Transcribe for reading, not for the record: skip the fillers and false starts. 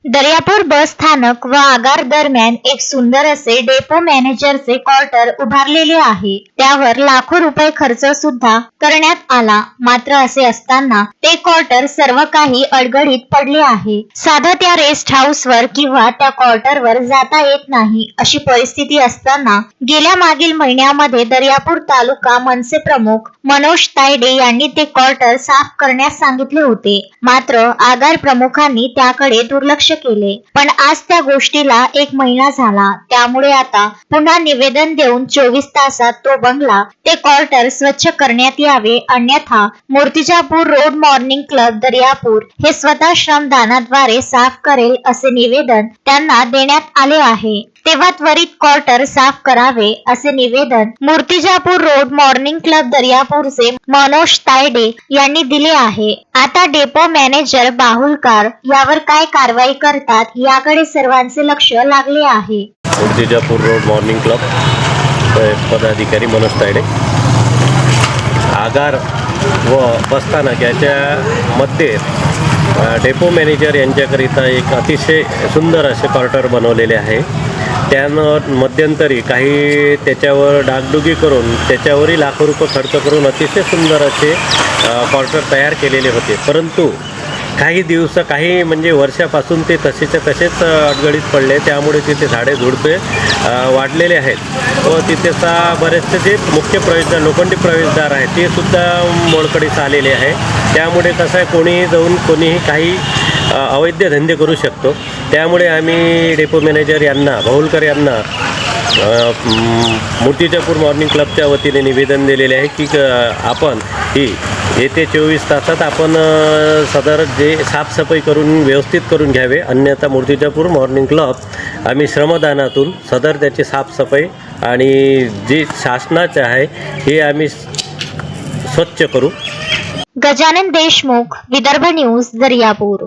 दर्यापूर बस स्थानक व आगार दरम्यान एक सुंदर असे डेपो मॅनेजरचे क्वार्टर उभारलेले आहे. त्यावर लाखो रुपये खर्च सुद्धा करण्यात आला. मात्र असे असताना ते क्वार्टर सर्व काही अडगळीत पडले आहे. साधं त्या रेस्ट हाऊसवर किंवा त्या क्वार्टरवर जाता येत नाही अशी परिस्थिती असताना गेल्या मागील महिन्यामध्ये दर्यापूर तालुका मनसे प्रमुख मनोज तायडे यांनी ते क्वार्टर साफ करण्यास सांगितले होते. मात्र आगार प्रमुखांनी त्याकडे दुर्लक्ष केले. पण आज त्या गोष्टीला एक महिना झाला. त्यामुळे आता पुन्हा निवेदन देऊन 24 तासात तो बंगला ते क्वार्टर स्वच्छ करण्यात यावे, अन्यथा Murtijapur road morning club Daryapur हे स्वतः श्रमदानाद्वारे साफ करेल असे निवेदन त्यांना देण्यात आले आहे. तेव्हा त्वरित क्वार्टर साफ करावे असे निवेदन मूर्तिजापूर रोड मॉर्निंग क्लब दर्यापूरचे मनोज तायडे यांनी दिले आहे. आता डेपो मॅनेजर बाहुलकार यावर काय कारवाई करतात याकडे सर्वांचे लक्ष लागले आहे. मूर्तिजापूर रोड मॉर्निंग क्लब पदाधिकारी मनोज तायडे, आगार व बसस्थानक याच्यामध्ये डेपो मॅनेजर यांच्याकरिता एक अतिशय सुंदर असे क्वार्टर बनवलेले आहे. त्यानं मध्यंतरी काही त्याच्यावर डागडुगी करून त्याच्यावरही लाखो रुपये खर्च करून अतिशय सुंदर असे क्वार्टर तयार केलेले होते. परंतु काही म्हणजे वर्षापासून ते तसेच्या तसेच अडगळीत पडले. त्यामुळे तिथे झाडे झुडपे वाढलेले आहेत व तिथेचा बरेचसे जे मुख्य प्रवेशद्वार लोखंडी प्रवेशद्वार आहे ते सुद्धा मोडकळीस आलेले आहे. त्यामुळे कसं आहे, कोणीही जाऊन कोणीही काही अवैध धंदे करू शकतो. त्यामुळे आम्ही डेपो मॅनेजर यांना बाहुलकर यांना मूर्तिजापूर मॉर्निंग क्लबच्या वतीने निवेदन दिलेले आहे की आपण ही येते 24 तासात आपण सदर जे साफसफाई करून व्यवस्थित करून घ्यावे, अन्यथा मूर्तिजापूर मॉर्निंग क्लब आम्ही श्रमदानातून सदर त्याची साफसफाई आणि जे शासनाचे आहे हे आम्ही स्वच्छ करू. गजानन देशमुख, विदर्भ न्यूज, दर्यापूर.